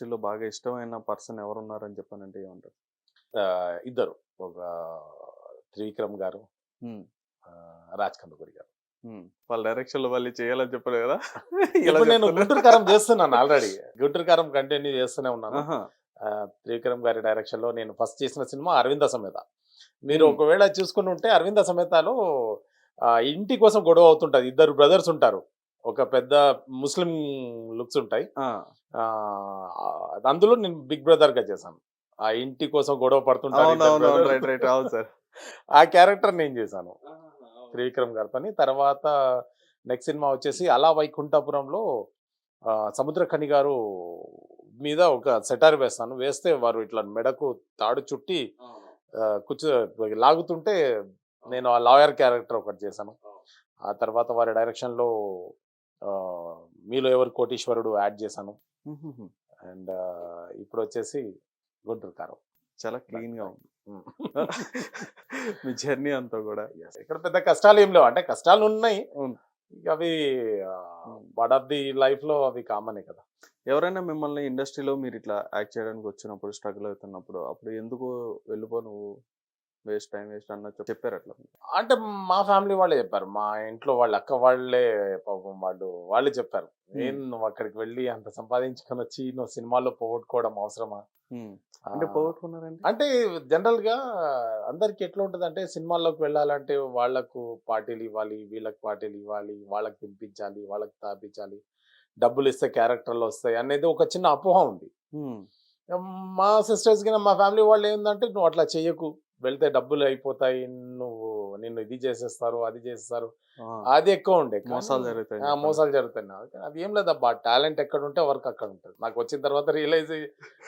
ఇందులో బాగా ఇష్టమైన పర్సన్ ఎవరున్నారని చెప్పానంటే ఏమంటారు? ఇద్దరు. ఒక త్రివిక్రమ్ గారు, హ్మ్. రాజ్ కందుకూరి గారు. వాళ్ళ డైరెక్షన్‌లో మళ్ళీ చేయాలని చెప్పలే కదా! ఇలా ఇప్పుడు నేను చెప్తున్నారు. గుంటూరు కారం చేస్తున్నాను ఆల్రెడీ. గుంటూరు కారం కంటిన్యూ చేస్తూనే ఉన్నాను. ఆహా! త్రివిక్రమ్ గారి డైరెక్షన్‌లో నేను ఫస్ట్ చేసిన సినిమా 'అరవింద సమేత'. మీరు హ్మ్. ఒకవేళ చూసుకుని ఉంటే 'అరవింద సమేతలో' ఇంటి కోసం గొడవ అవుతుంటది. ఇద్దరు బ్రదర్స్ ఉంటారు. ఒక పెద్ద ముస్లిం లుక్స్ ఉంటాయి. ఆ! అందులో నేను బిగ్ బ్రదర్‌గా చేశాను. ఆ ఇంటి కోసం గొడవ పడుతుంటారు ఇద్దరు అవునవునవును. బ్రదర్స్. రైట్. రైట్. అవును సార్. ఆ క్యారెక్టర్ నేను చేశాను. త్రివిక్రమ్ గారితోని. తర్వాత నెక్స్ట్ సినిమా వచ్చేసి 'అల వైకుంఠపురంలో' సముద్రఖని గారు మీద ఒక సెటార్ వేస్తాను. వేస్తే వారు ఇట్లా మెడకు తాడు చుట్టి కూర్చో లాగుతుంటే నేను ఆ లాయర్ క్యారెక్టర్ ఒకటి చేశాను. ఆ తర్వాత వారి డైరెక్షన్‌లో 'మీలో ఎవరు కోటీశ్వరుడు' యాడ్ చేశాను. హుహుహు. అండ్ ఇప్పుడొచ్చేసి 'గుంటూరు కారం.' చాలా క్లీన్‌గా ఉంది. హ్మ్. మీ జర్నీ అంతా గూడా. ఇక్కడ పెద్ద కష్టాలేం లేవు. అంటే కష్టాలున్నాయి. అవును. ఇక అవి పార్ట్ ఆఫ్ ది లైఫ్‌లో అవి కామనే కదా! ఎవరైనా మిమ్మల్ని ఇండస్ట్రీలో మీరిట్లా యాక్ట్ చేయడానికి వచ్చినప్పుడు, స్ట్రగుల్ అవుతున్నప్పుడు, అప్పుడు ఎందుకు వెళ్ళిపో నువ్వు వేస్ట్ టైమ్ వేస్ట్ అన్నట్టు చెప్పారు అట్లా? అంటే మా ఫ్యామిలీ వాళ్ళే చెప్పారు. మా ఇంట్లో వాళ్ళ అక్క వాళ్ళే పాపం వాళ్ళే చెప్పారు. హ్మ్. నువ్వు అక్కడికి వెళ్లి అంత సంపాదించుకొనొచ్చి నువ్వు సినిమాల్లో పోగొట్టుకోవడం అవసరమా? హ్మ్. అంటే ఆహ్, పోగొట్టుకున్నారంటే? అంటే జనరల్‌గా అందరికి ఎట్లా ఉంటదంటే సినిమాల్లోకి వెళ్ళాలంటే వాళ్ళకు పార్టీలివ్వాలి, వీళ్ళకి పార్టీలివ్వాలి, వాళ్ళకి తినిపించాలి, వాళ్ళకి తాపించాలి, డబ్బులిస్తే క్యారెక్టర్‌లొస్తాయి అనేది ఒక చిన్న అపోహ ఉంది. హ్మ్. మా సిస్టర్స్ గిన మా ఫ్యామిలీ వాళ్ళు ఏందంటే, "నువ్వు అట్లా చెయ్యకు. వెళ్తే డబ్బులయిపోతాయి. నువ్వు నిన్ను ఇది చేసేస్తారు, అది చేసేస్తారు." ఆ! అది ఎక్కువుండే. కానీ మోసాలు జరుగుతాయని చెప్పాను. మోసాలు జరుగుతున్నాయి. అది ఏం లేదబ్బా! టాలెంట్ ఎక్కడుంటే వర్క్ అక్కడుంటది. నాకొచ్చిన తర్వాత రియలైజ్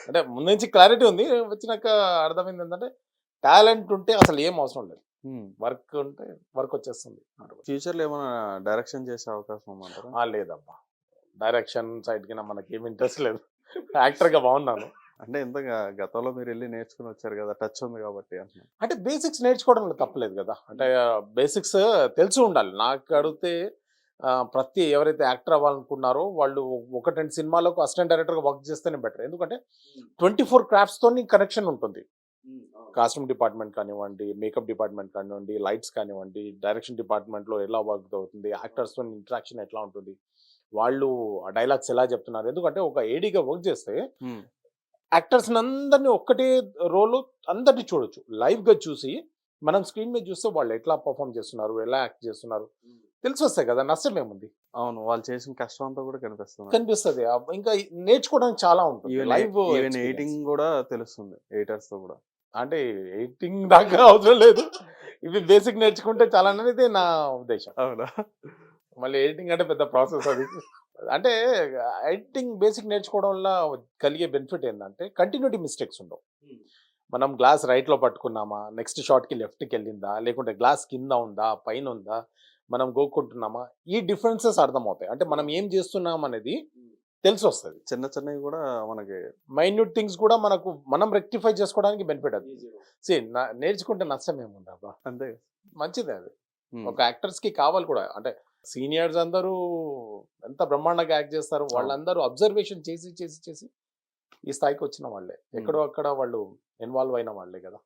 అంటే ముందు నుంచి క్లారిటీ ఉంది. వచ్చినాక అర్థమైందేంటంటే, టాలెంట్ ఉంటే అసలు ఏం అవసరం లేదు. హ్మ్. వర్క్ ఉంటే వర్క్ వచ్చేస్తుంది. ఫ్యూచర్‌లో ఏమైనా డైరెక్షన్ చేసే అవకాశం ఉందంటారా? లేదబ్బా! డైరెక్షన్ సైడ్ గిన మనకేమి ఇంట్రెస్ట్ లేదు. యాక్టర్‌గా బాగున్నాను. అంటే ఇంత గతంలో మీరెళ్లి నేర్చుకొని వచ్చారు గదా! టచ్ ఉంది గాబట్టి అంటున్నా. అంటే బేసిక్స్ నేర్చుకోవడంలో తప్పులేదు గదా! అంటే బేసిక్స్ తెలిసి ఉండాలి. నాకు అడిగితే ప్రతి ఎవరైతే యాక్టర్ అవ్వాలనుకున్నారో వాళ్ళు 1, 2 సినిమాలకు అసిస్టెంట్ డైరెక్టర్‌గా వర్క్ చేస్తేనే బెటర్. ఎందుకంటే 24 క్రాఫ్ట్స్‌తోని కనెక్షన్ ఉంటుంది. కాస్ట్యూమ్ డిపార్ట్‌మెంట్ కానివ్వండి, మేకప్ డిపార్ట్‌మెంట్ కానివ్వండి, లైట్స్ కానివ్వండి, డైరెక్షన్ డిపార్ట్‌మెంట్‌లో ఎలా వర్క్ అవుతుంది, యాక్టర్స్‌తోని ఇంటరాక్షన్ ఎట్లా ఉంటుంది, వాళ్ళు ఆ డైలాగ్స్ ఎలా చెప్తున్నారు. ఎందుకంటే ఒక ఏడీగా వర్క్ చేస్తే హ్మ్. యాక్టర్స్‌ని అందరిని ఒక్కటే రోలు అందరిని చూడొచ్చు. లైవ్‌గా చూసి మనం స్క్రీన్ మీద చూస్తే వాళ్ళు ఎట్లా పెర్ఫార్మ్ చేస్తున్నారు, ఎలా యాక్ట్ చేస్తున్నారు తెలిసొస్తాయి కదా! నష్టమేముంది? అవును. వాళ్ళు చేసిన కష్టం అంతా గూడా కనిపిస్తుంది. కనిపిస్తది. ఇంకా నేర్చుకోవడానికి చాలా ఉంటుంది. Live even experience. ఎడిటింగ్ గూడా తెలుస్తుంది. ఎడిటర్స్‌తో గూడా. అంటే ఎడిటింగ్ దాకా అవసరం లేదు. ఇవి బేసిక్ నేర్చుకుంటే చాలనేది నా ఉద్దేశ్యం. అవునా? మళ్ళీ ఎడిటింగ్ అంటే పెద్ద ప్రాసెస్ అది. అంటే ఎడిటింగ్ బేసిక్ నేర్చుకోవడం వల్ల కలిగే బెనిఫిట్ ఏందంటే కంటిన్యూటీ మిస్టేక్స్ ఉండవు. మనం గ్లాస్ రైట్‌లో పట్టుకున్నామా, నెక్స్ట్ షాట్‌కి లెఫ్ట్‌కెళ్ళిందా, లేకుంటే గ్లాస్ కింద ఉందా, పైనుందా, మనం గోక్కుంటున్నామా, ఈ డిఫరెన్సెస్ అర్థమవుతాయి. అంటే మనం ఏం చేస్తున్నామనేది తెలిసొస్తది. చిన్న చిన్నవి గూడా మనకి మైన్యూట్ థింగ్స్ కూడా మనం రెక్టిఫై చేసుకోవడానికి బెనిఫిట్ అది. నేర్చుకుంటే నష్టమేముందబ్బా! అంతే. మంచిదే అది. హ్మ్. ఒక యాక్టర్స్‌కి కావాలి కూడా. అంటే సీనియర్స్ అందరూ ఎంత బ్రహ్మాండంగా యాక్ట్ చేస్తారు. అవును. వాళ్ళందరూ అబ్జర్వేషన్ చేసి ఈ స్థాయికొచ్చిన వాళ్ళే. హ్మ్. ఎక్కడో అక్కడ వాళ్ళు ఇన్వాల్వ్ అయిన వాళ్ళే గదా!